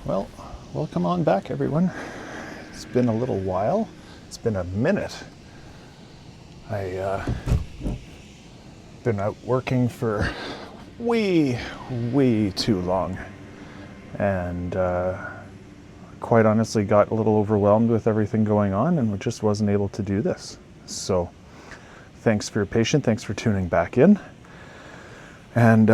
Well, welcome on back, everyone. It's been a little while. It's been a minute. I been out working for way too long, and quite honestly got a little overwhelmed with everything going on and just wasn't able to do this. So thanks for your patience. Thanks for tuning back in. And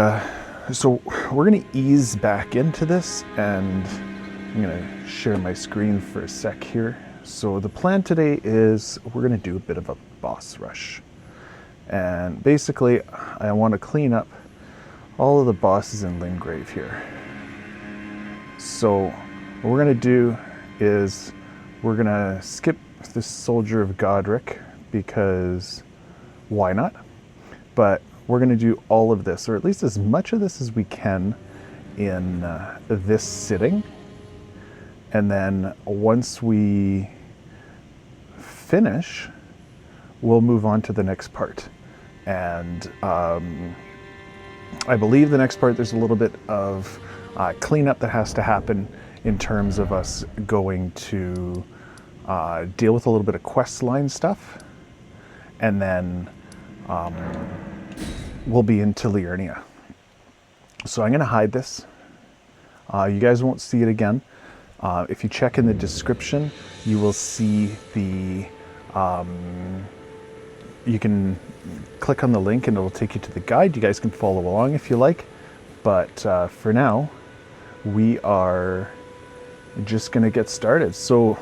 so we're going to ease back into this, and I'm going to share my screen for a sec here. So the plan today is we're going to do a bit of a boss rush. And basically, I want to clean up all of the bosses in Limgrave here. So what we're going to do is we're going to skip this Soldier of Godric, because why not? But we're going to do all of this, or at least as much of this as we can, in this sitting. And then once we finish, we'll move on to the next part. And I believe the next part, there's a little bit of cleanup that has to happen in terms of us going to deal with a little bit of questline stuff. And then we'll be into Liurnia. So I'm going to hide this. You guys won't see it again. If you check in the description, you will see the, you can click on the link and it'll take you to the guide. You guys can follow along if you like. But for now, we are just going to get started. So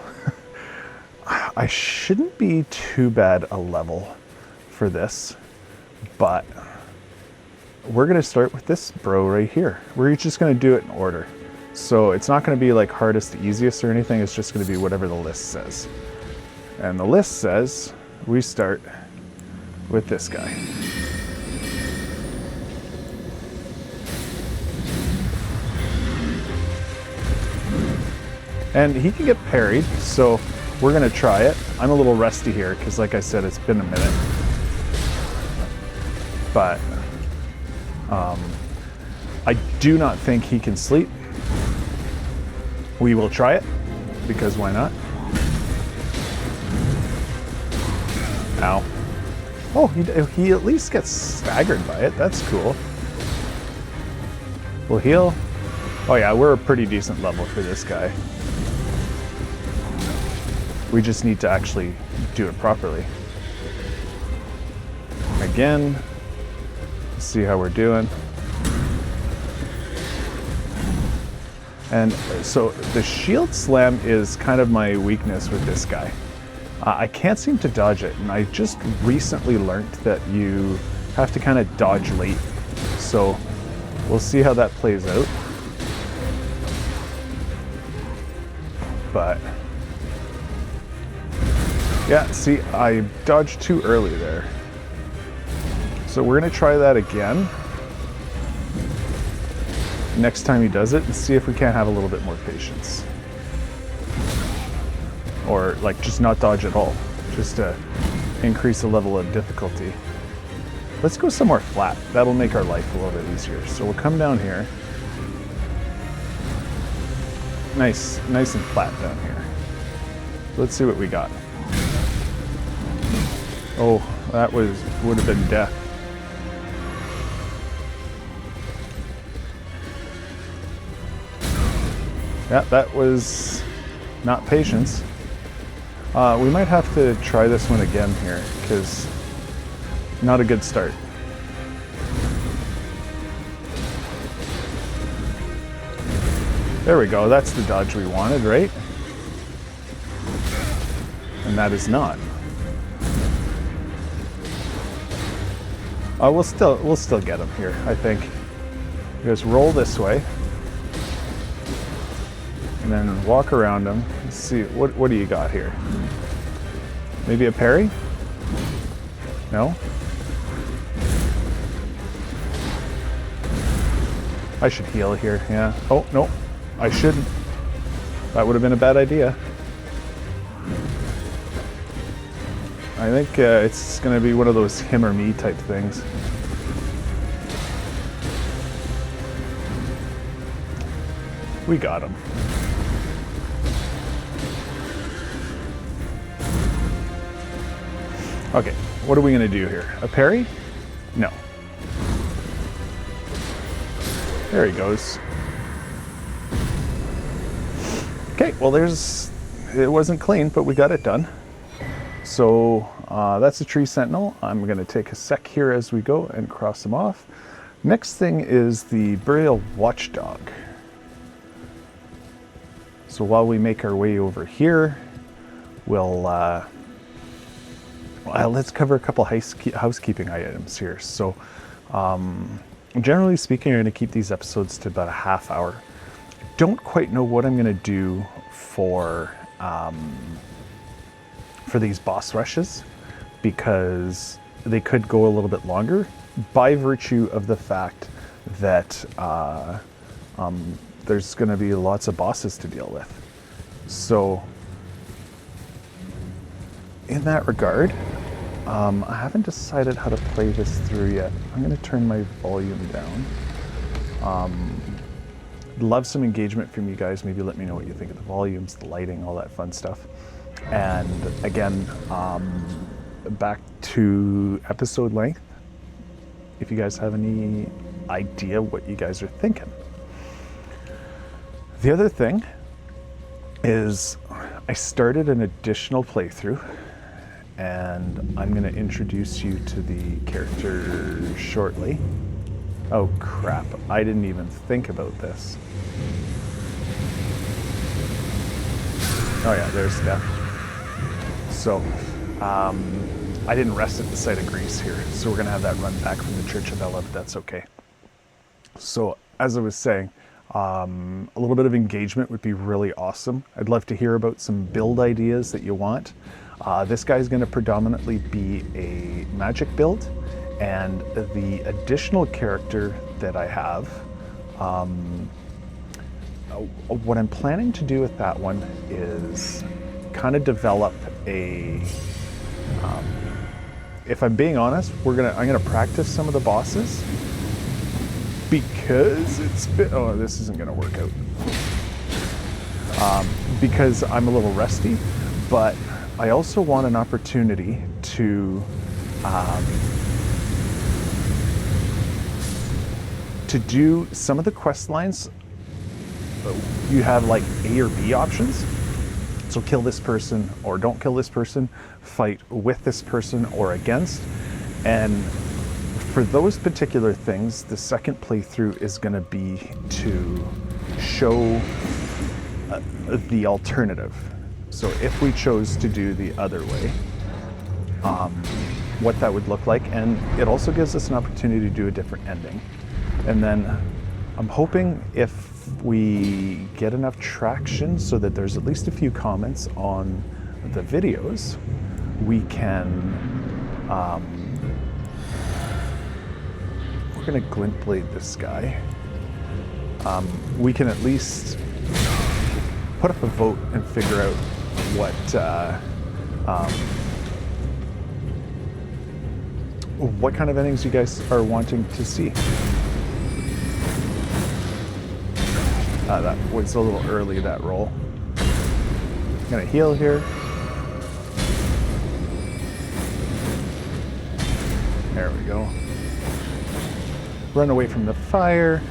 I shouldn't be too bad a level for this, but we're going to start with this bro right here. We're just going to do it in order. So it's not going to be like hardest to easiest or anything. It's just going to be whatever the list says. And the list says we start with this guy. And he can get parried, so we're going to try it. I'm a little rusty here because, like I said, it's been a minute. But I do not think he can sleep. We will try it, because why not? Ow. Oh, he at least gets staggered by it. That's cool. We'll heal. Oh yeah, we're a pretty decent level for this guy. We just need to actually do it properly. Again, let's see how we're doing. And so the shield slam is kind of my weakness with this guy. I can't seem to dodge it, and I just recently learned that you have to kind of dodge late. So we'll see how that plays out. But yeah, see, I dodged too early there. So we're gonna try that again next time he does it, and see if we can't have a little bit more patience. Or like just not dodge at all, just to increase the level of difficulty. Let's go somewhere flat. That'll make our life a little bit easier. So we'll come down here. Nice and flat down here. Let's see what we got. Oh, that would have been death. Yeah, that was not patience. We might have to try this one again here, because not a good start. There we go, that's the dodge we wanted, right? And that is not. We'll still get him here, I think. Just roll this way. And then walk around him. Let's see, what do you got here? Maybe a parry? No? I should heal here, yeah. Oh, no, I shouldn't. That would have been a bad idea. I think it's going to be one of those him or me type things. We got him. Okay, what are we gonna do here? A parry? No. There he goes. Okay, well it wasn't clean, but we got it done. So that's a tree sentinel. I'm gonna take a sec here as we go and cross them off. Next thing is the burial watchdog. So while we make our way over here, we'll let's cover a couple housekeeping items here. So generally speaking, I'm going to keep these episodes to about a half hour. I don't quite know what I'm going to do for these boss rushes, because they could go a little bit longer by virtue of the fact that there's going to be lots of bosses to deal with. So in that regard, I haven't decided how to play this through yet. I'm going to turn my volume down. Love some engagement from you guys. Maybe let me know what you think of the volumes, the lighting, all that fun stuff. And again, back to episode length, if you guys have any idea what you guys are thinking. The other thing is I started an additional playthrough, and I'm going to introduce you to the character shortly. Oh crap, I didn't even think about this. Oh yeah, there's death. So, I didn't rest at the site of Greece here, so we're going to have that run back from the Church of Ella, but that's okay. So, as I was saying, a little bit of engagement would be really awesome. I'd love to hear about some build ideas that you want. This guy's going to predominantly be a magic build, and the additional character that I have, what I'm planning to do with that one is kind of develop a, if I'm being honest, I'm gonna practice some of the bosses, because this isn't gonna work out. Because I'm a little rusty, but I also want an opportunity to do some of the quest lines. You have like A or B options. So kill this person or don't kill this person, fight with this person or against. And for those particular things, the second playthrough is going to be to show the alternative. So if we chose to do the other way, what that would look like. And it also gives us an opportunity to do a different ending. And then I'm hoping if we get enough traction so that there's at least a few comments on the videos, we can, we're gonna glint blade this guy. We can at least put up a vote and figure out what kind of endings you guys are wanting to see. That was a little early, that roll. I'm gonna heal here. There we go. Run away from the fire.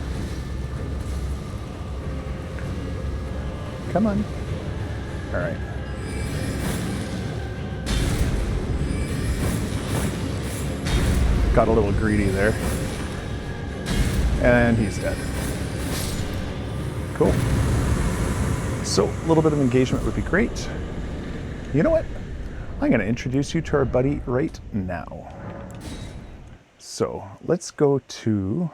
Come on. All right. Got a little greedy there. And he's dead. Cool. So a little bit of engagement would be great. You know what? I'm going to introduce you to our buddy right now. So let's go to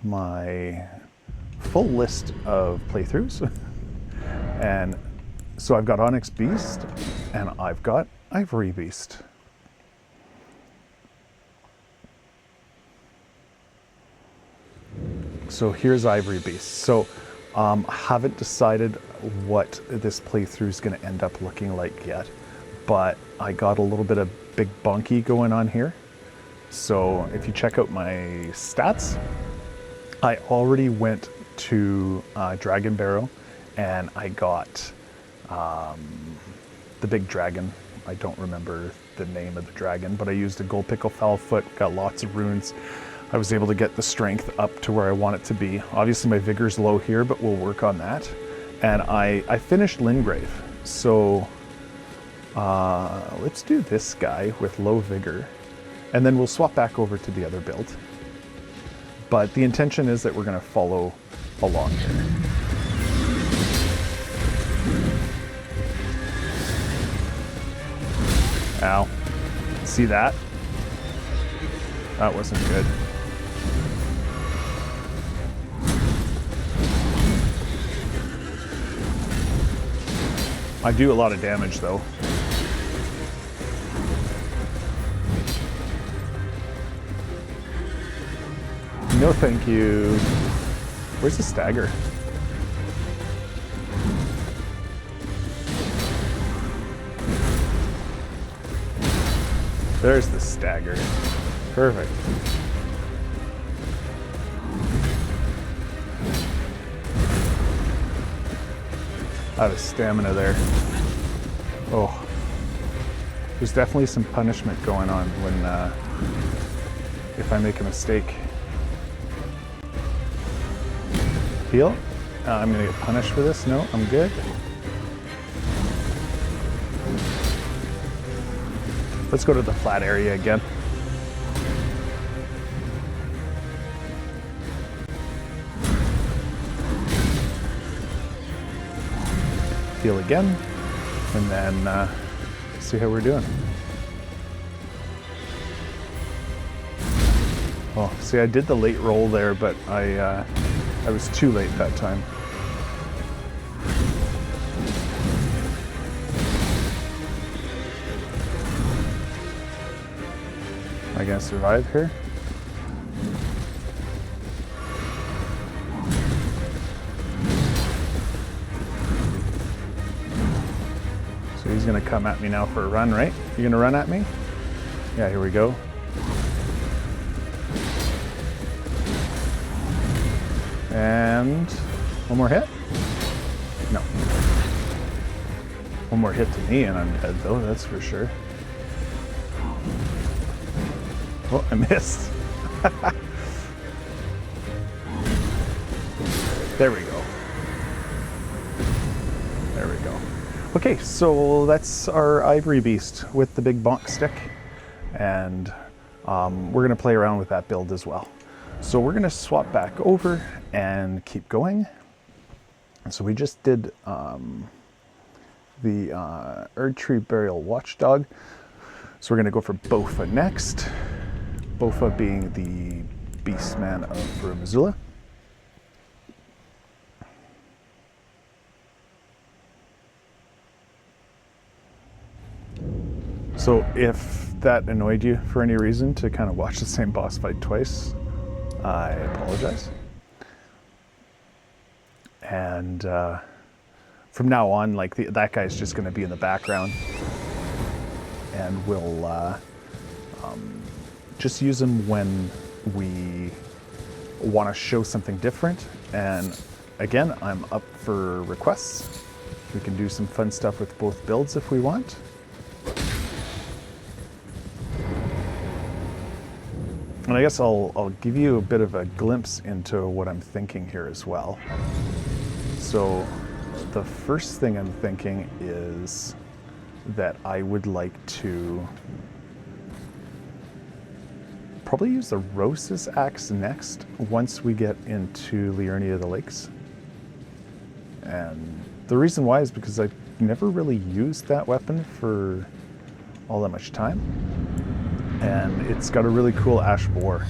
my full list of playthroughs. And so I've got Onyx Beast and I've got IvoryBeast. So here's IvoryBeast. So I haven't decided what this playthrough is going to end up looking like yet, but I got a little bit of big bonky going on here. So if you check out my stats, I already went to Dragon Barrow, and I got the big dragon. I don't remember the name of the dragon, but I used a gold pickle foul-foot, got lots of runes. I was able to get the strength up to where I want it to be. Obviously my vigor's low here, but we'll work on that. And I finished Limgrave, so let's do this guy with low vigor, and then we'll swap back over to the other build. But the intention is that we're going to follow along here. Ow. See that? That wasn't good. I do a lot of damage though. No thank you. Where's the stagger? There's the stagger. Perfect. Out of stamina there. Oh. There's definitely some punishment going on when if I make a mistake. Heal? I'm gonna get punished for this. No, I'm good. Let's go to the flat area again. Heal again, and then see how we're doing. Oh, see, I did the late roll there, but I was too late that time. Am I gonna survive here? So he's gonna come at me now for a run, right? You gonna run at me? Yeah, here we go. And one more hit? No. One more hit to me and I'm dead though, that's for sure. Oh, I missed. There we go. There we go. Okay, so that's our IvoryBeast with the big bonk stick. And we're gonna play around with that build as well. So we're gonna swap back over and keep going. So we just did the Erdtree Burial Watchdog. So we're gonna go for Bofa next. Bofa being the Beastman of Azula. So if that annoyed you for any reason to kind of watch the same boss fight twice, I apologize. And from now on, like that guy's just going to be in the background, and we'll just use him when we want to show something different. And again, I'm up for requests. We can do some fun stuff with both builds if we want. And I guess I'll give you a bit of a glimpse into what I'm thinking here as well. So the first thing I'm thinking is that I would like to probably use the Rose's Axe next once we get into Liurnia of the Lakes. And the reason why is because I never really used that weapon for all that much time. And it's got a really cool ash boar.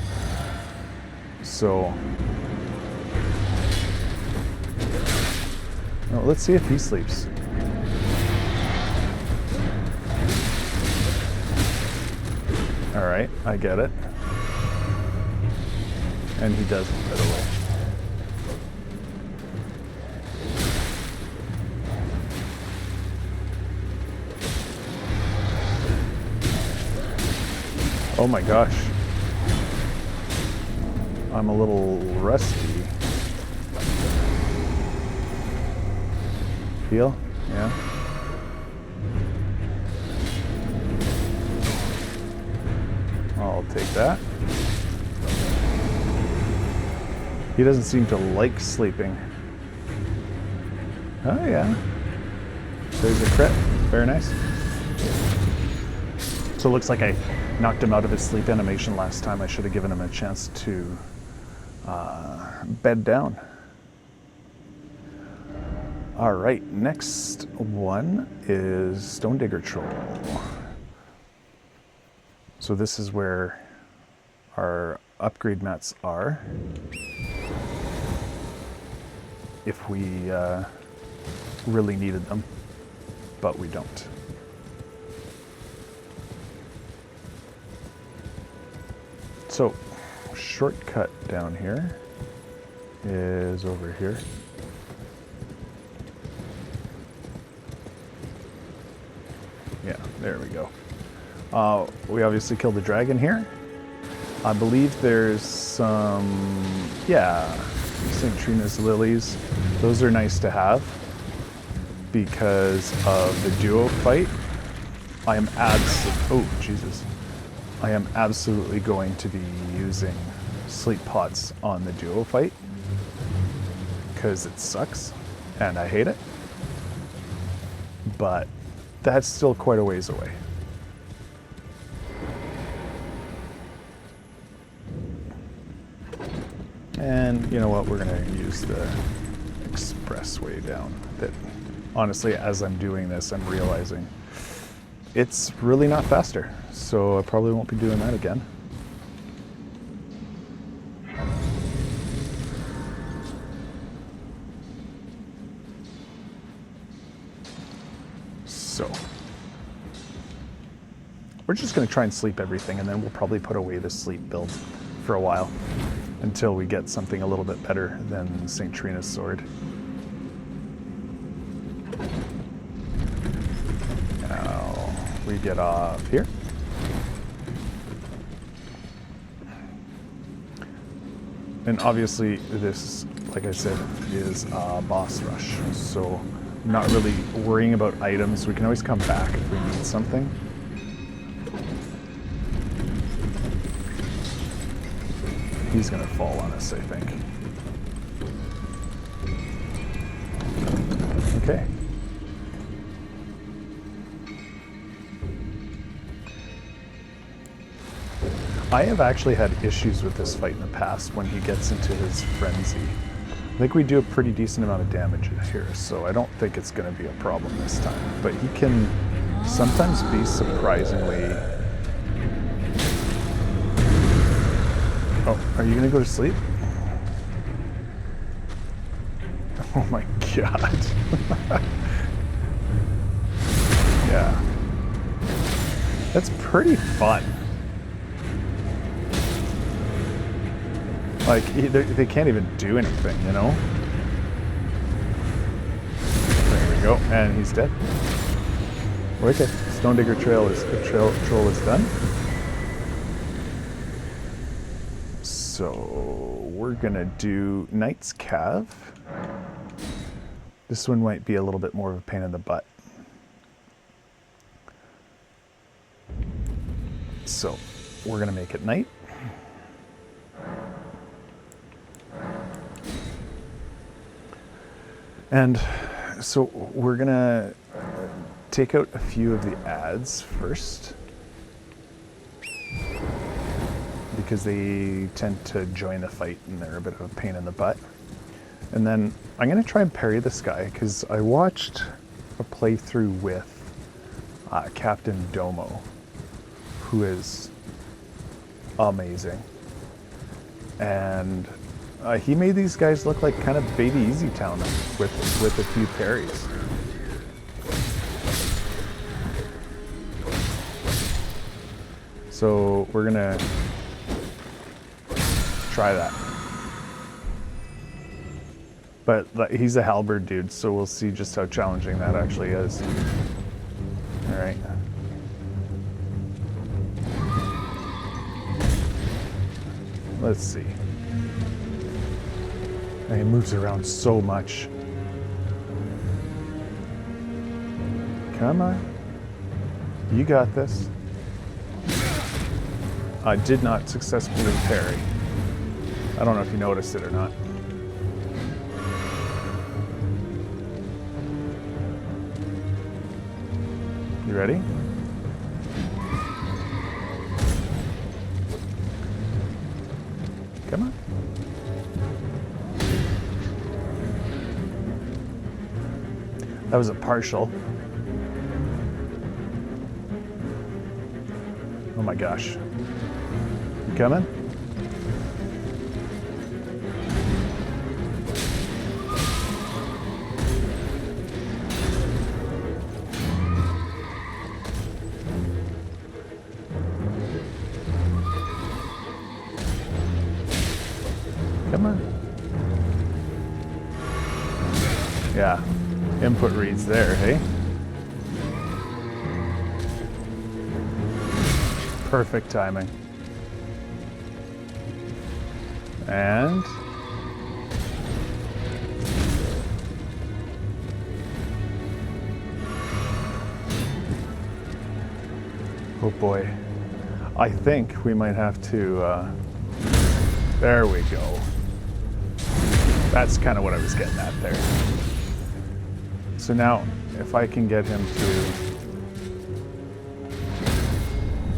So well, let's see if he sleeps. All right, I get it. And he doesn't, by the way. Oh my gosh. I'm a little rusty. Heal? Yeah. I'll take that. He doesn't seem to like sleeping. Oh yeah. There's a crit. Very nice. So it looks like I knocked him out of his sleep animation last time. I should have given him a chance to bed down. All right, next one is Stonedigger Troll. So this is where our upgrade mats are. If we really needed them, but we don't. So, shortcut down here is over here. Yeah, there we go. We obviously killed the dragon here. I believe there's some, yeah, St. Trina's lilies. Those are nice to have because of the duo fight. I am absolutely going to be using sleep pots on the duo fight because it sucks and I hate it. But that's still quite a ways away. And you know what, we're gonna use the expressway down. That honestly, as I'm doing this, I'm realizing it's really not faster. So I probably won't be doing that again. So we're just gonna try and sleep everything, and then we'll probably put away the sleep build for a while until we get something a little bit better than St. Trina's sword. Now we get off here. And obviously this, like I said, is a boss rush, so I'm not really worrying about items. We can always come back if we need something. He's gonna fall on us, I think. Okay. I have actually had issues with this fight in the past when he gets into his frenzy. I think we do a pretty decent amount of damage here, so I don't think it's gonna be a problem this time. But he can sometimes be surprisingly... Oh, are you gonna go to sleep? Oh my god. Yeah. That's pretty fun. Like, they can't even do anything, you know? There we go, and he's dead. Okay, Stonedigger Troll is done. So we're gonna do Knight's Cav. This one might be a little bit more of a pain in the butt. So we're gonna make it night. And so we're gonna take out a few of the ads first, because they tend to join the fight and they're a bit of a pain in the butt. And then I'm gonna try and parry this guy, because I watched a playthrough with Captain Domo, who is amazing. And he made these guys look like kind of baby Easy Town with a few parries. So we're gonna try that. But he's a halberd dude, so we'll see just how challenging that actually is. All right. Let's see. And he moves around so much. Come on. You got this. I did not successfully parry. I don't know if you noticed it or not. You ready? Come on. That was a partial. Oh my gosh. You coming? Come on. Yeah. Input reads there, hey? Perfect timing. And oh boy. I think we might have to there we go. That's kind of what I was getting at there. So now, if I can get him to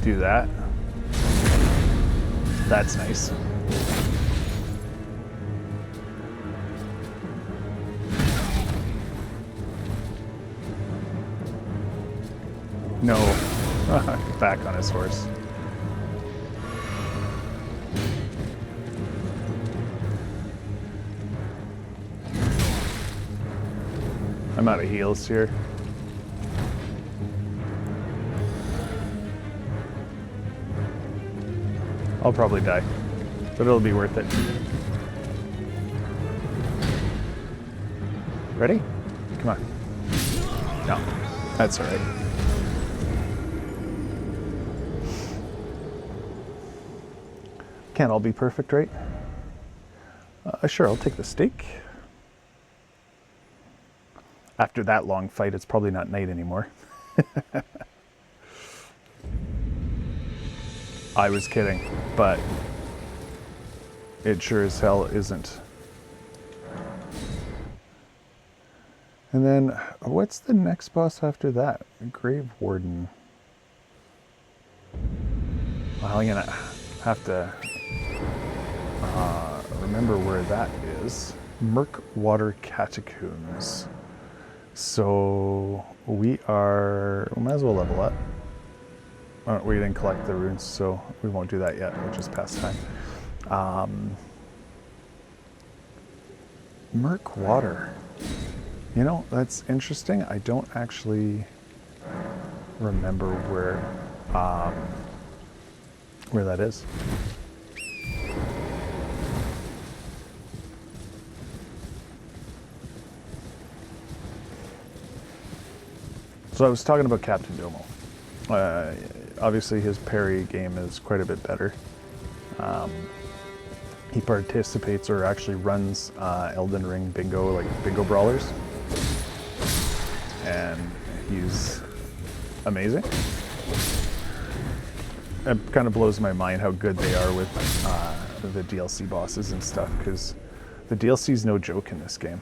do that, that's nice. No, back on his horse. I'm out of heals here. I'll probably die, but it'll be worth it. Ready? Come on. No, that's all right. Can't all be perfect, right? Sure, I'll take the steak. After that long fight, it's probably not night anymore. I was kidding, but it sure as hell isn't. And then, what's the next boss after that? Grave Warden. Well, I'm gonna have to remember where that is. Murkwater Catacombs. So we might as well level up. We didn't collect the runes, so we won't do that yet. We'll just pass time. Murkwater. You know, that's interesting. I don't actually remember where that is. So I was talking about Captain Domo. Obviously his parry game is quite a bit better. He participates or actually runs Elden Ring bingo, like bingo brawlers. And he's amazing. It kind of blows my mind how good they are with the DLC bosses and stuff, because the DLC is no joke in this game.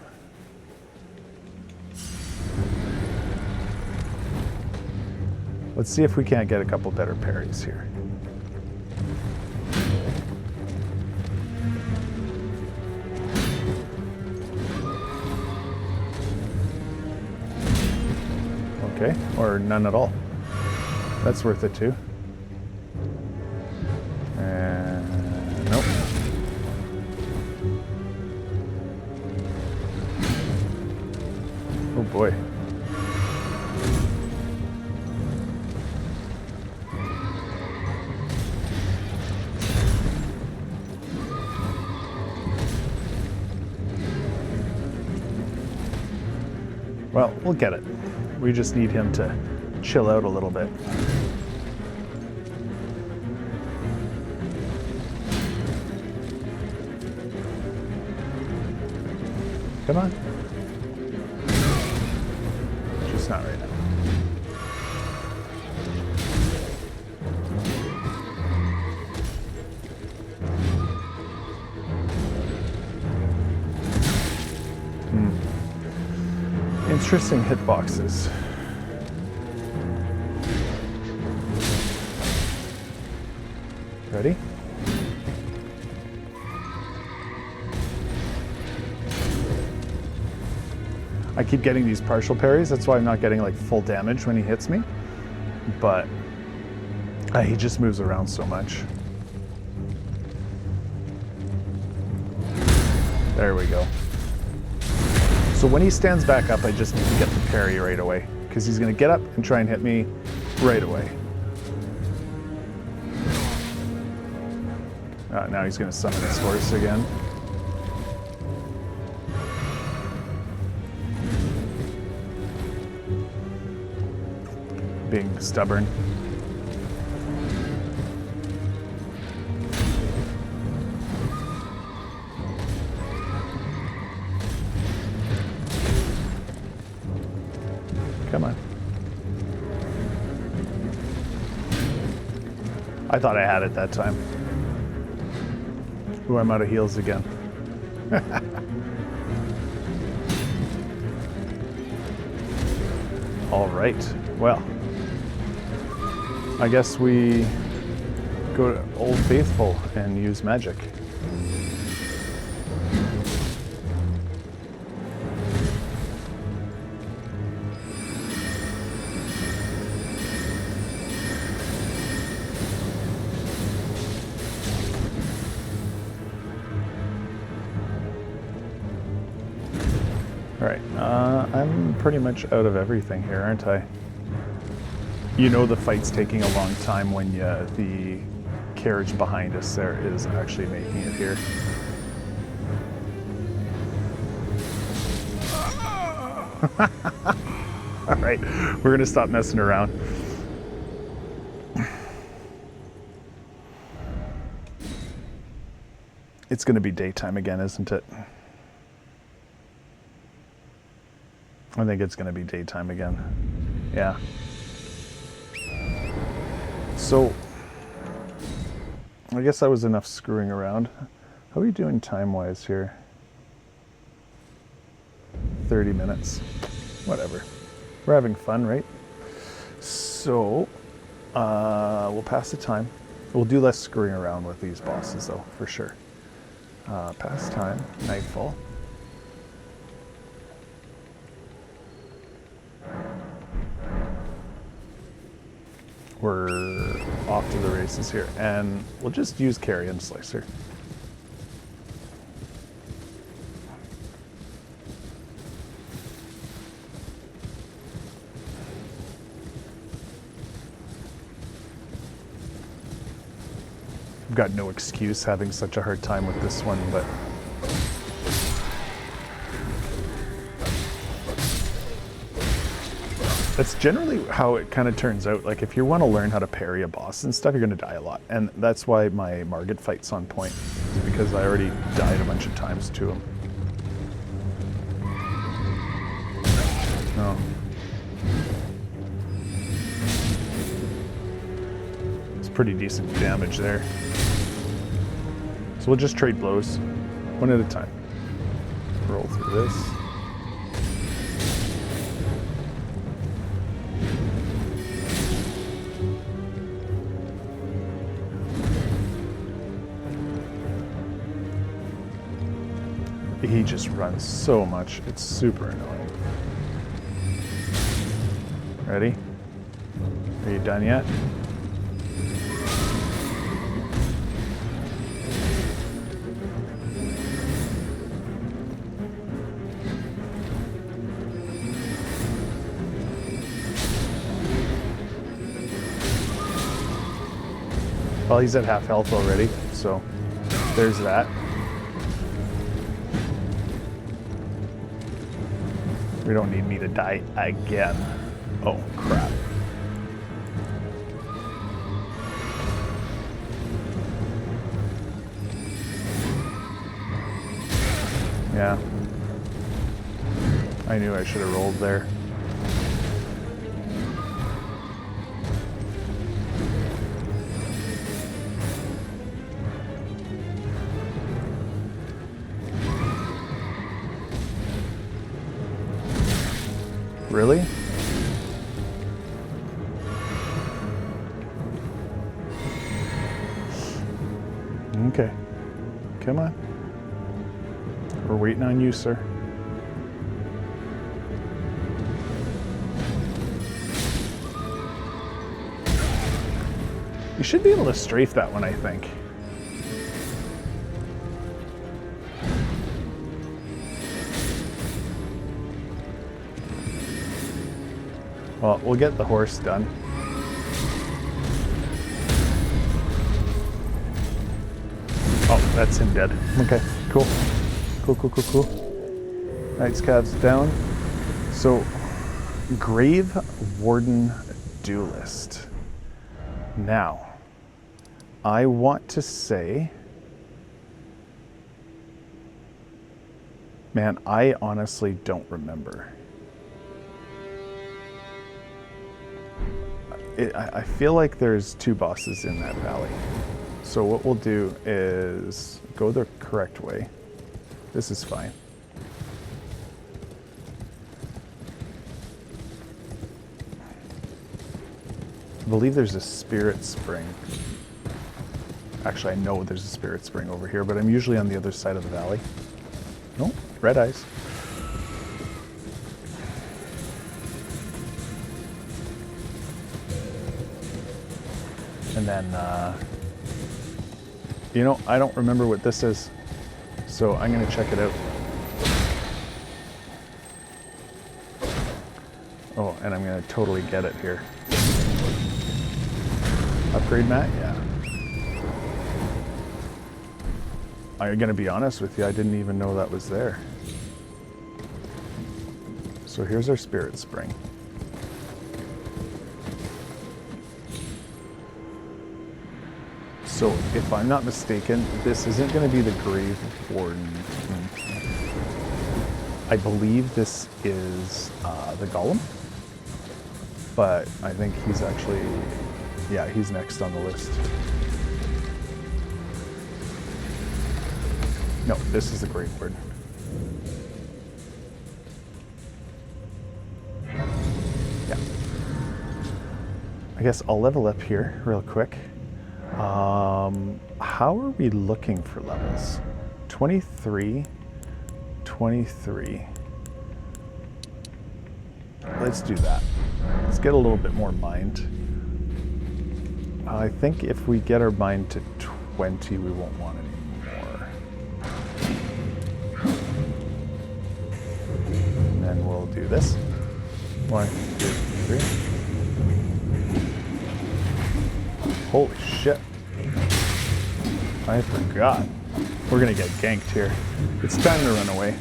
Let's see if we can't get a couple better parries here. Okay, or none at all. That's worth it too. And nope. Oh boy. Well, we'll get it. We just need him to chill out a little bit. Come on. Just not right now. interesting hitboxes. Ready? I keep getting these partial parries, that's why I'm not getting like full damage when he hits me. But he just moves around so much. There we go. So when he stands back up, I just need to get the parry right away, because he's going to get up and try and hit me right away. Now he's going to summon his horse again. Being stubborn. Come on. I thought I had it that time. Ooh, I'm out of heals again. All right. Well, I guess we go to Old Faithful and use magic. All right, I'm pretty much out of everything here, aren't I? You know the fight's taking a long time when the carriage behind us there is actually making it here. All right, we're gonna stop messing around. It's gonna be daytime again, isn't it? I think it's gonna be daytime again. Yeah. So, I guess that was enough screwing around. How are we doing time-wise here? 30 minutes. Whatever. We're having fun, right? So, we'll pass the time. We'll do less screwing around with these bosses, though, for sure. Pass time. Nightfall. We're off to the races here, and we'll just use Carrion Slicer. I've got no excuse having such a hard time with this one, but that's generally how it kind of turns out. Like, if you want to learn how to parry a boss and stuff, you're going to die a lot. And that's why my Margit fight's on point, because I already died a bunch of times to him. Oh. It's pretty decent damage there. So we'll just trade blows, one at a time. Roll through this. He just runs so much. It's super annoying. Ready? Are you done yet? Well, he's at half health already, so there's that. We don't need me to die again. Oh, crap. Yeah. I knew I should have rolled there. Really? Okay. Come on. We're waiting on you, sir. You should be able to strafe that one, I think. Well, we'll get the horse done. Oh, that's him dead. Okay, cool. Cool. Knight's Cav's down. So, Grave Warden Duelist. Now, I want to say... Man, I honestly don't remember. I feel like there's 2 bosses in that valley. So what we'll do is go the correct way. This is fine. I believe there's a spirit spring. Actually, I know there's a spirit spring over here, but I'm usually on the other side of the valley. Nope, red eyes. And then, you know, I don't remember what this is, so I'm going to check it out. Oh, and I'm going to totally get it here. Upgrade mat? Yeah. I'm going to be honest with you, I didn't even know that was there. So here's our spirit spring. So, if I'm not mistaken, this isn't going to be the Grave Warden. I believe this is the Golem, but I think he's actually, yeah, he's next on the list. No, this is the Grave Warden. Yeah. I guess I'll level up here real quick. How are we looking for levels? 23, 23. Let's do that. Let's get a little bit more mind. I think if we get our mind to 20, we won't want any more. And then we'll do this. 1, 2, 3. Holy shit. I forgot. We're gonna get ganked here. It's time to run away.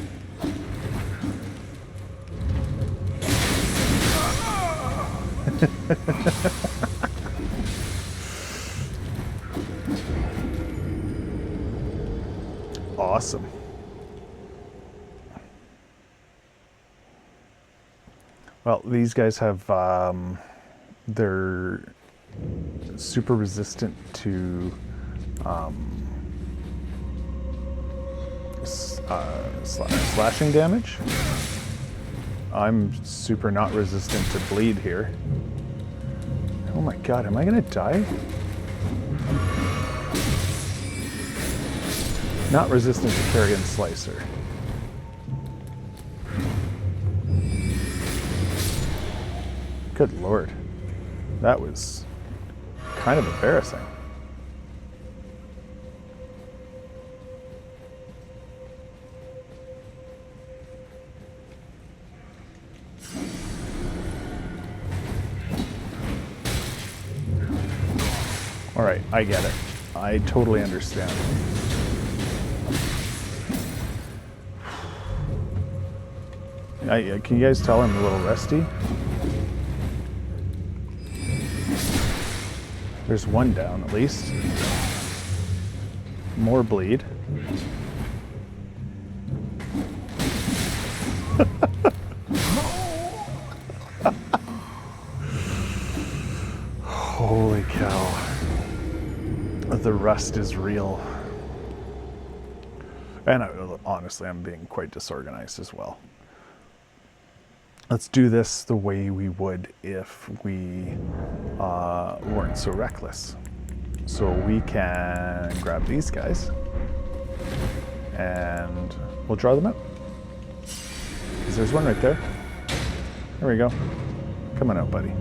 Awesome. Well, these guys have, they're super resistant to slashing damage. I'm super not resistant to bleed here. Oh my god, am I gonna die? Not resistant to carry and slicer. Good lord. That was kind of embarrassing. All right, I get it. I totally understand. Can you guys tell I'm a little rusty? There's one down at least. More bleed. Holy cow. The rust is real. And honestly, I'm being quite disorganized as well. let's do this the way we would if we weren't so reckless. So we can grab these guys and we'll draw them out. Because there's one right there. There we go. Come on out, buddy.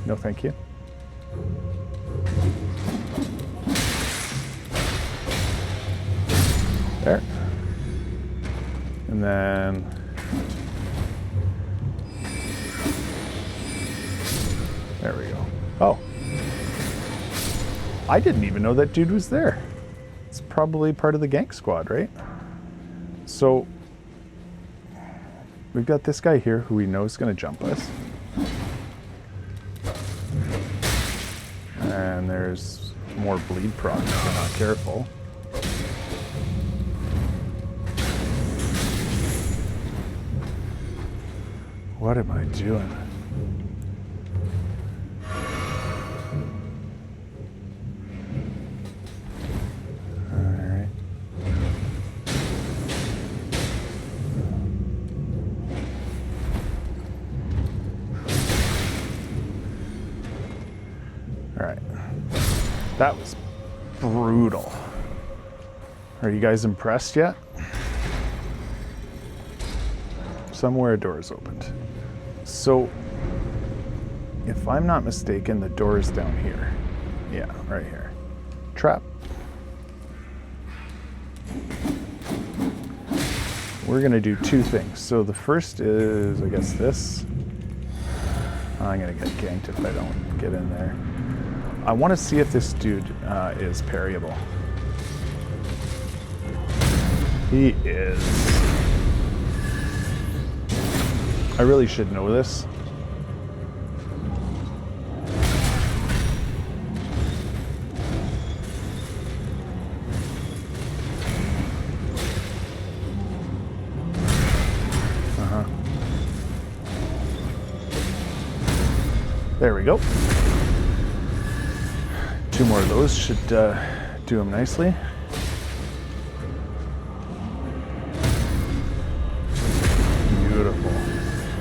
No, thank you. There. And then there we go. Oh. I didn't even know that dude was there. It's probably part of the gank squad, right? So we've got this guy here who we know is going to jump us. And there's more bleed proc if we're not careful. What am I doing? Alright. Alright. That was brutal. Are you guys impressed yet? Somewhere a door is opened. So, if I'm not mistaken, the door is down here. Yeah, right here. Trap. We're gonna do two things. So the first is, I guess this. I'm gonna get ganked if I don't get in there. I want to see if this dude is parryable. He is. I really should know this. There we go. Two more of those should do him nicely. Beautiful.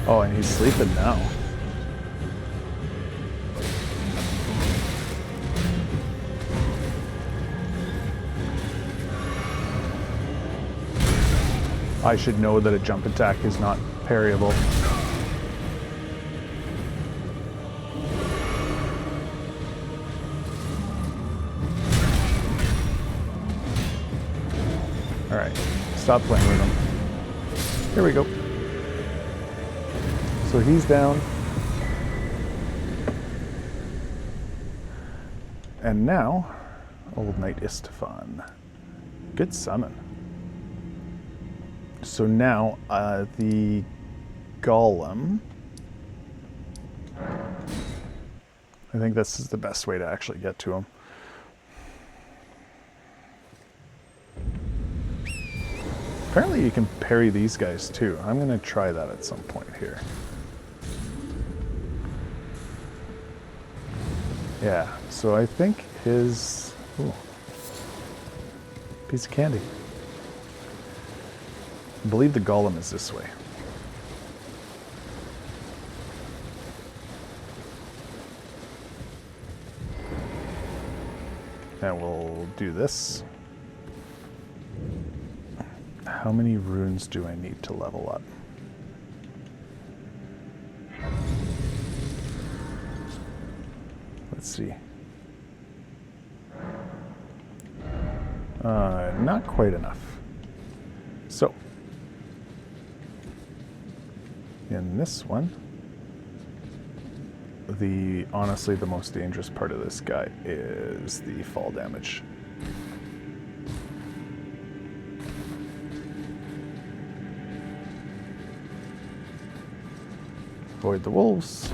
Oh, and he's sleeping now. I should know that a jump attack is not parryable. Alright, stop playing with him. Here we go. So he's down. And now, Old Knight Istefan. Good summon. So now, the Golem. I think this is the best way to actually get to him. Apparently you can parry these guys too. I'm going to try that at some point here. Yeah, so I think his... Ooh, piece of candy. I believe the Golem is this way. And we'll do this. How many runes do I need to level up? Let's see. Not quite enough. So, in this one, honestly the most dangerous part of this guy is the fall damage. Avoid the wolves.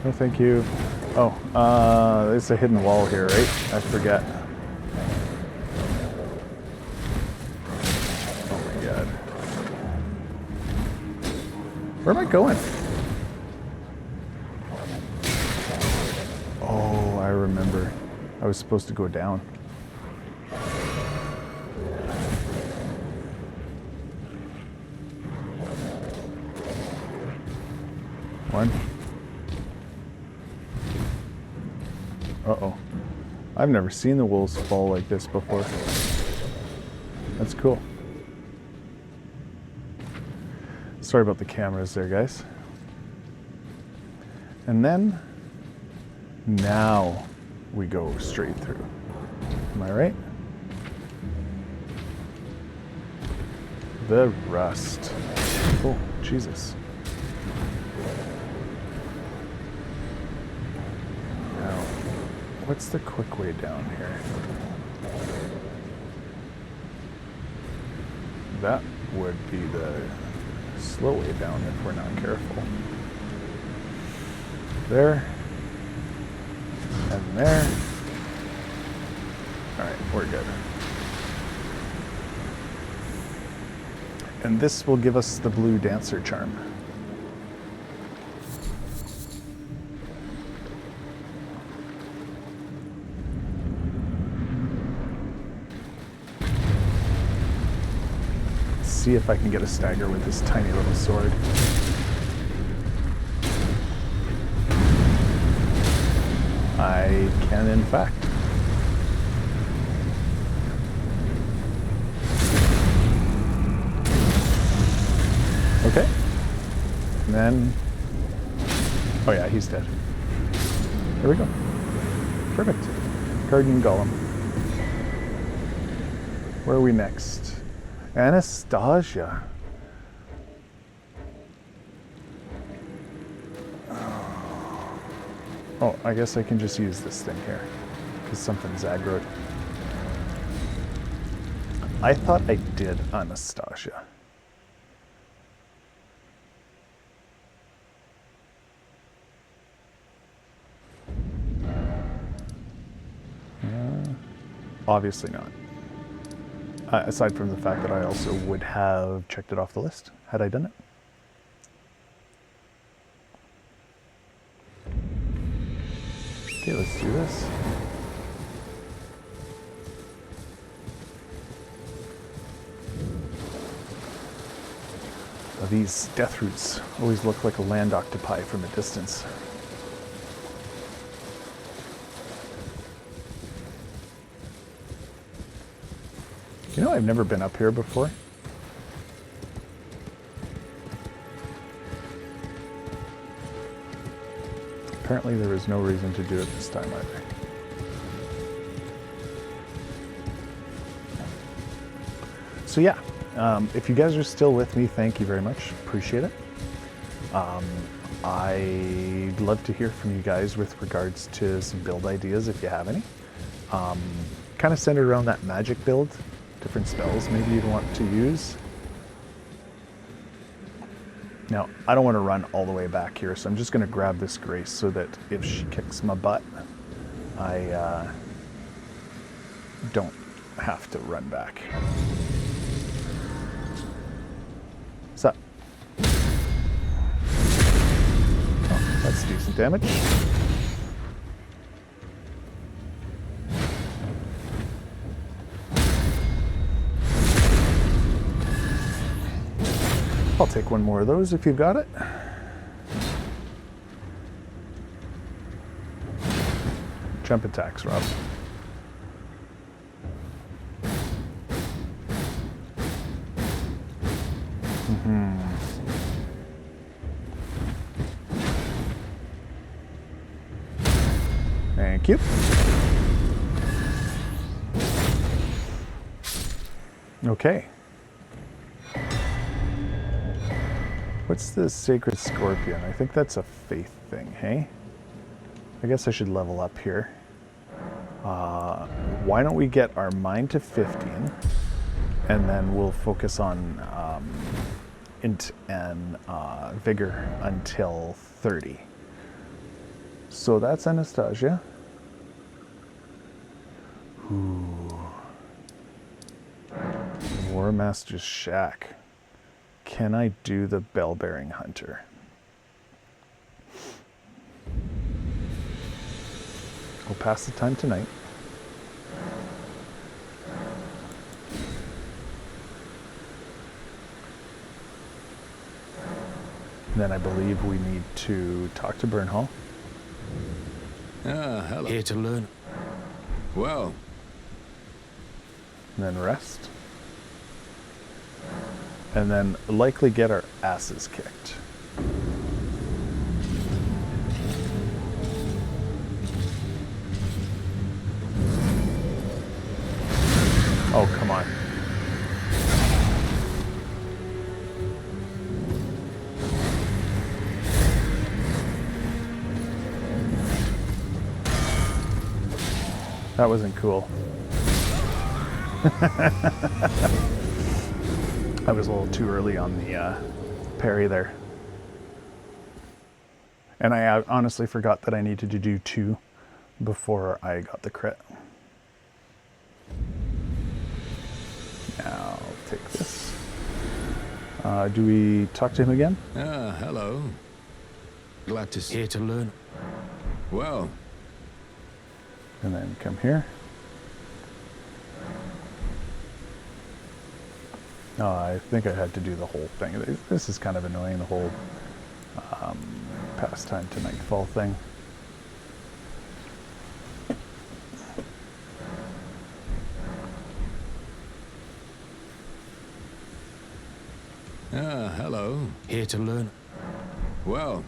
No, thank you. Oh, there's a hidden wall here, right? I forget. Oh my god. Where am I going? Oh I was supposed to go down. One. Uh-oh. I've never seen the wolves fall like this before. That's cool. Sorry about the cameras there, guys. And then, now we go straight through. Am I right? The rust. Oh, Jesus. Now, what's the quick way down here? That would be the slow way down if we're not careful. There. And there. Alright, we're good. And this will give us the blue dancer charm. Let's see if I can get a stagger with this tiny little sword. I can, in fact. Okay. And then... oh yeah, he's dead. There we go. Perfect. Guardian Golem. Where are we next? Anastasia. Oh, I guess I can just use this thing here, because something's aggroed. I thought I did Anastasia. Obviously not. Aside from the fact that I also would have checked it off the list, had I done it. Okay, let's do this. These death roots always look like a land octopi from a distance. You know, I've never been up here before. Apparently there was no reason to do it this time either. So yeah, if you guys are still with me, thank you very much. Appreciate it. I'd love to hear from you guys with regards to some build ideas if you have any. Kind of centered around that magic build. Different spells maybe you'd want to use. Now, I don't want to run all the way back here, so I'm just going to grab this Grace so that if she kicks my butt, I don't have to run back. What's up? Oh, that's decent damage. I'll take one more of those if you've got it. Jump attacks, Rob. Thank you. Okay. What's the Sacred Scorpion? I think that's a faith thing, hey? I guess I should level up here. Why don't we get our mind to 15, and then we'll focus on int and vigor until 30. So that's Anastasia. Ooh. Warmaster's Shack. Can I do the Bell-Bearing Hunter? We'll pass the time tonight. Then I believe we need to talk to Burnhall. Ah, hello. Here to learn. Well. And then rest. And then likely get our asses kicked. Oh, come on. That wasn't cool. I was a little too early on the parry there. And I honestly forgot that I needed to do 2 before I got the crit. Now, I'll take this. Do we talk to him again? Ah, hello. Glad to see you. Here to learn. Well. And then come here. Oh, I think I had to do the whole thing. This is kind of annoying, the whole pastime to nightfall thing. Ah, hello. Here to learn. Well.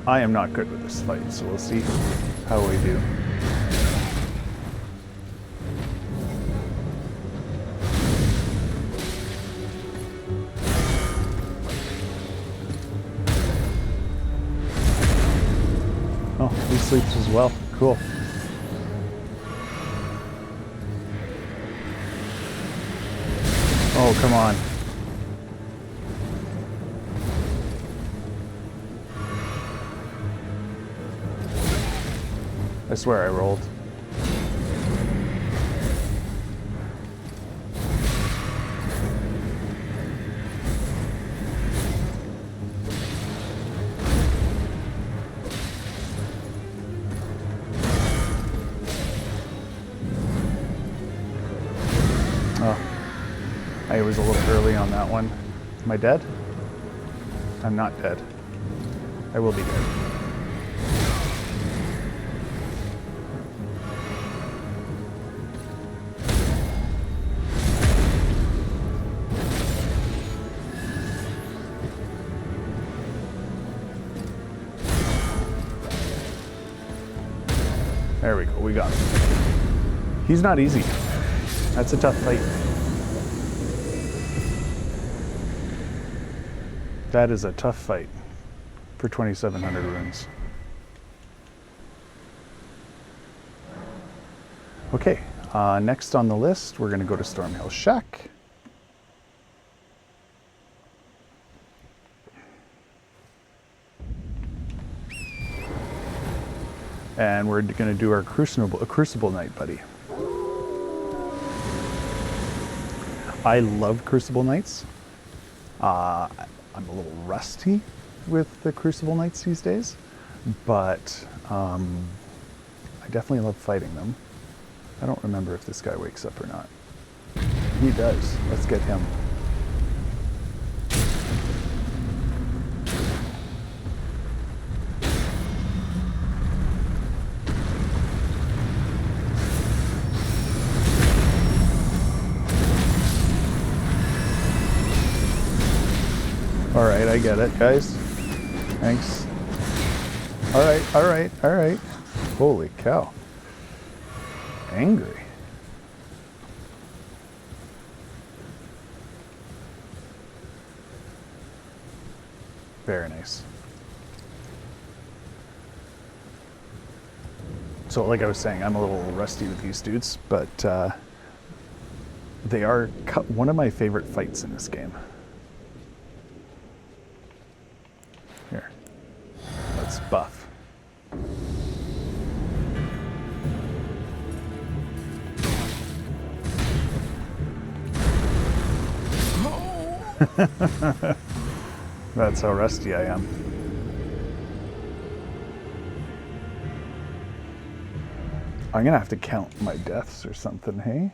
I am not good with this fight, so we'll see how we do. Oh, he sleeps as well. Cool. Oh, come on. I swear I rolled. Oh, I was a little early on that one. Am I dead? I'm not dead. I will be dead. There we go, we got him. He's not easy. That's a tough fight. That is a tough fight for 2,700 runes. Okay, next on the list, we're gonna go to Stormhill Shack. And we're going to do our Crucible Knight, buddy. I love Crucible Knights. I'm a little rusty with the Crucible Knights these days, but I definitely love fighting them. I don't remember if this guy wakes up or not. He does. Let's get him. All right, I get it, guys. Thanks. All right, all right, all right. Holy cow. Angry. Very nice. So like I was saying, I'm a little rusty with these dudes, but they are one of my favorite fights in this game. Here, let's buff. That's how rusty I am. I'm gonna have to count my deaths or something, hey?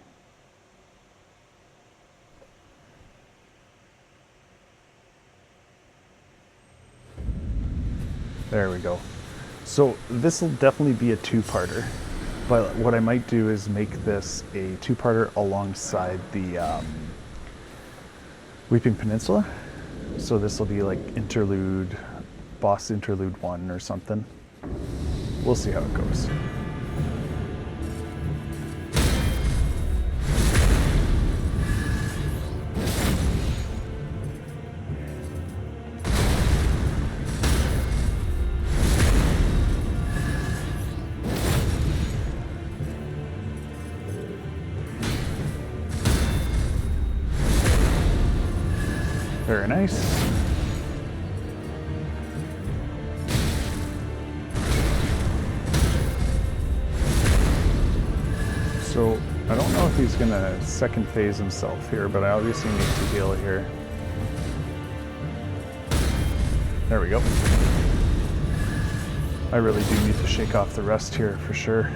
There we go. So this will definitely be a two-parter, but what I might do is make this a two-parter alongside the Weeping Peninsula. So this will be like interlude, boss interlude 1 or something. We'll see how it goes. Very nice. So, I don't know if he's gonna second phase himself here, but I obviously need to heal here. There we go. I really do need to shake off the rust here for sure.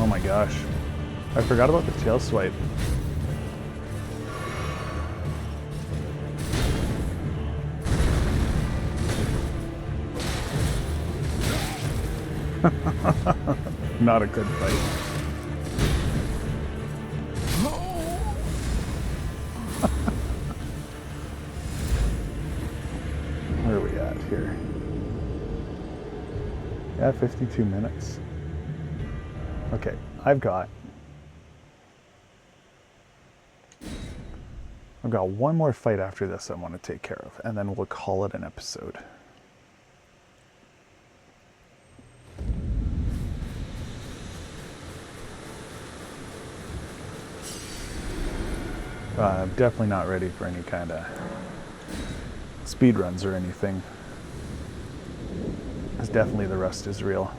Oh my gosh. I forgot about the tail swipe. Not a good fight. Where are we at here? Yeah, 52 minutes. Okay, I've got one more fight after this I want to take care of, and then we'll call it an episode. I'm definitely not ready for any kind of speed runs or anything. Because definitely the rust is real.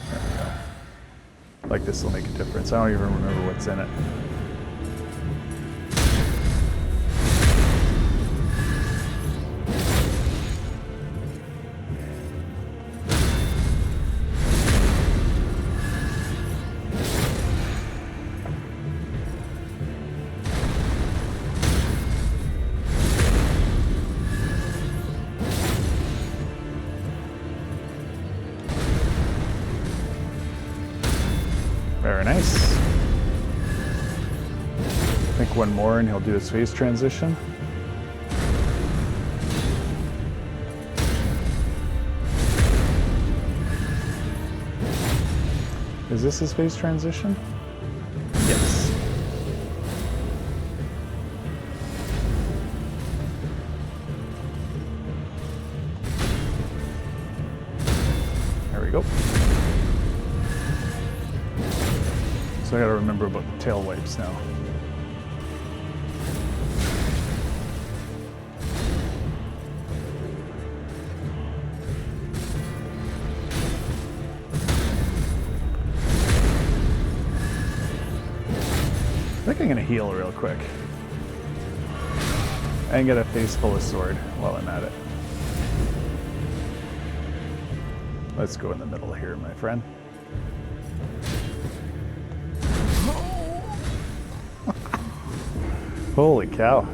There we go. Like this will make a difference. I don't even remember what's in it. Very nice. I think one more and he'll do his phase transition. Is this his phase transition? Yes. There we go. So I gotta remember about the tail wipes now. I think I'm gonna heal real quick. And get a face full of sword while I'm at it. Let's go in the middle here, my friend. Holy cow.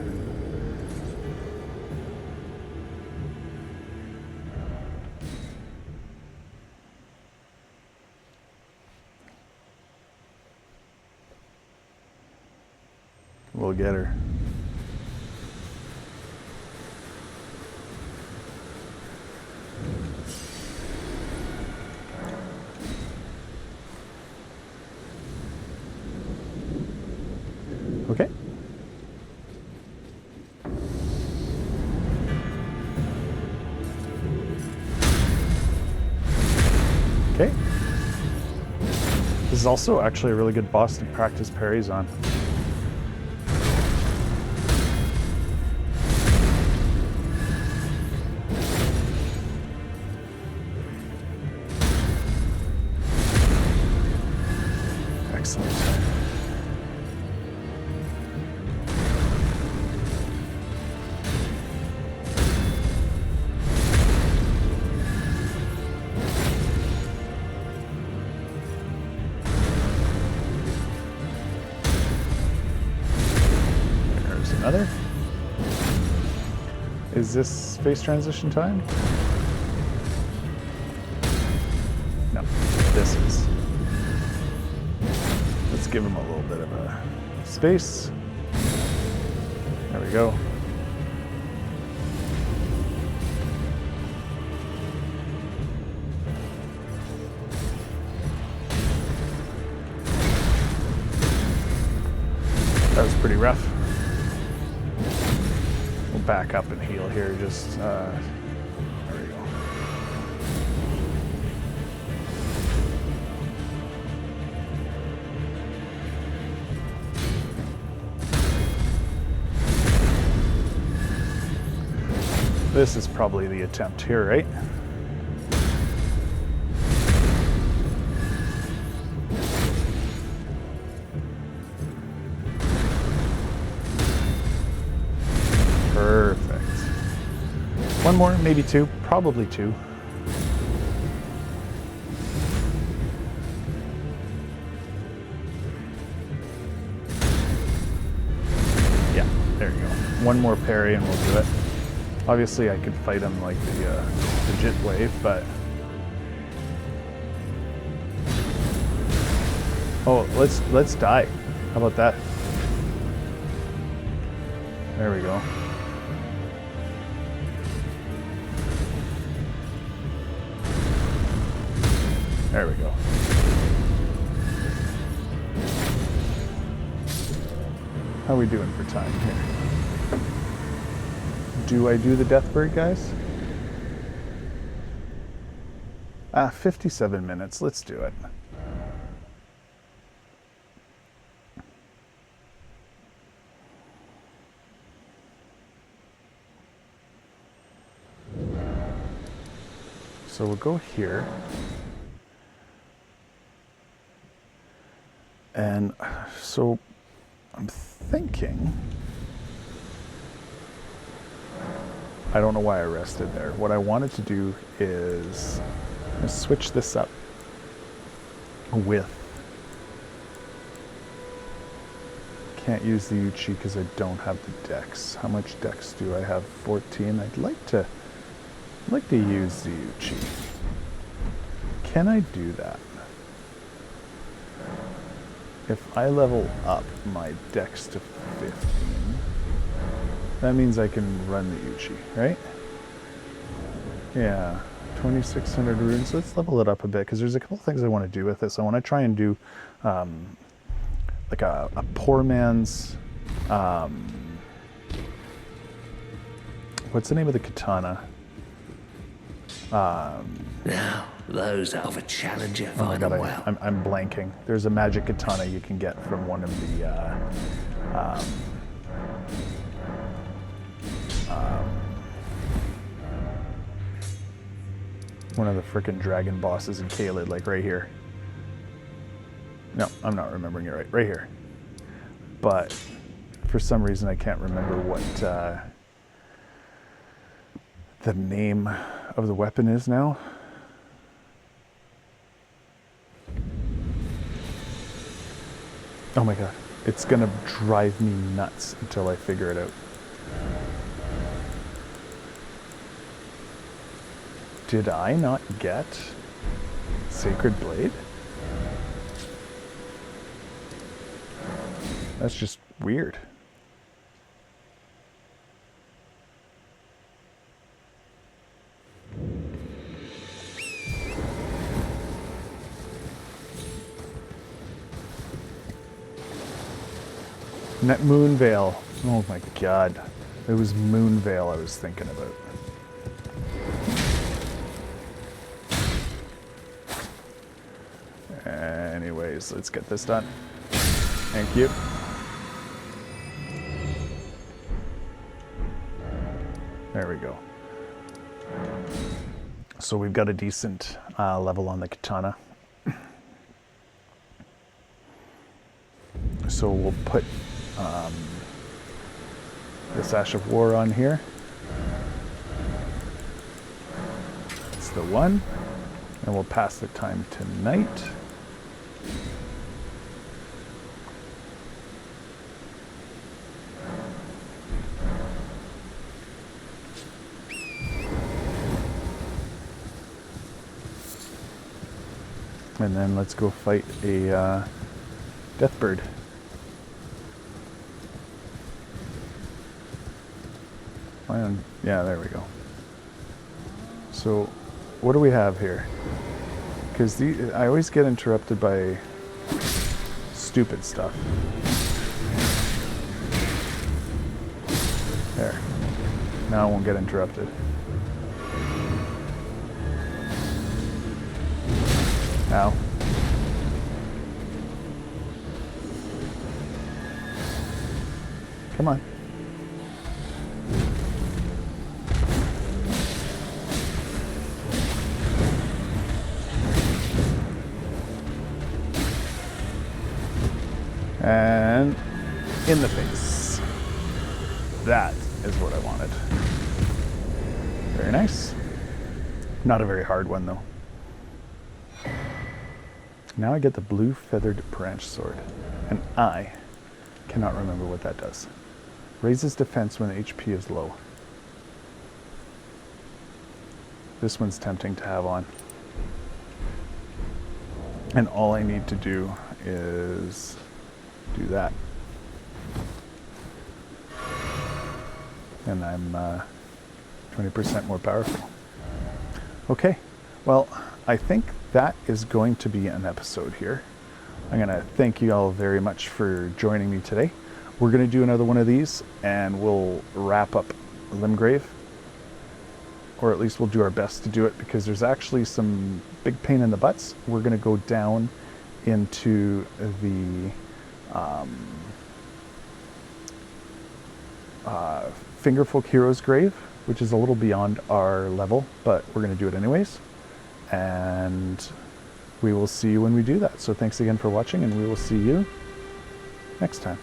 We'll get her. Okay. Okay. This is also actually a really good boss to practice parries on. Excellent. There's another. Is this face transition time? No, this is. Let's give him a little bit of a space. There we go. That was pretty rough. We'll back up and heal here. Just there we go. This is probably the attempt here, right? Perfect. One more, maybe two, probably two. Yeah, there you go. One more parry and we'll do it. Obviously, I could fight him like the legit way, but... Oh, let's die. How about that? There we go. There we go. How are we doing for time here? Do I do the death bird, guys? 57 minutes. Let's do it. So we'll go here. And so I'm thinking... I don't know why I rested there. What I wanted to do is switch this up with... Can't use the Uchi because I don't have the dex. How much dex do I have? 14. I'd like to use the Uchi. Can I do that? If I level up my dex to 15, that means I can run the Uchi, right? Yeah, 2,600 runes. Let's level it up a bit because there's a couple things I want to do with this. I want to try and do like a poor man's... what's the name of the katana? Now, those of a challenger Oh my find god, them well. I'm blanking. There's a magic katana you can get from one of the one of the frickin' dragon bosses in Caelid, like right here. No, I'm not remembering it right. Right here. But for some reason I can't remember what the name of the weapon is now. Oh my god. It's gonna drive me nuts until I figure it out. Did I not get Sacred Blade? That's just weird. Moonveil. Oh my god. It was Moonveil I was thinking about. Anyways, let's get this done. Thank you. There we go. So we've got a decent level on the katana. So we'll put this Ash of War on here. It's the one. And we'll pass the time tonight. And then let's go fight a Deathbird. Yeah, there we go. So, what do we have here? Because I always get interrupted by stupid stuff. There. Now I won't get interrupted. Now. Come on. And in the face. That is what I wanted. Very nice. Not a very hard one though. Now I get the blue feathered Branchsword, and I cannot remember what that does. Raises defense when HP is low. This one's tempting to have on. And all I need to do is do that. And I'm 20% more powerful. Okay, well, I think that is going to be an episode here. I'm going to thank you all very much for joining me today. We're going to do another one of these, and we'll wrap up Limgrave. Or at least we'll do our best to do it, because there's actually some big pain in the butts. We're going to go down into the Fingerfolk Hero's Grave, which is a little beyond our level, but we're going to do it anyways. And we will see you when we do that. So thanks again for watching, and we will see you next time.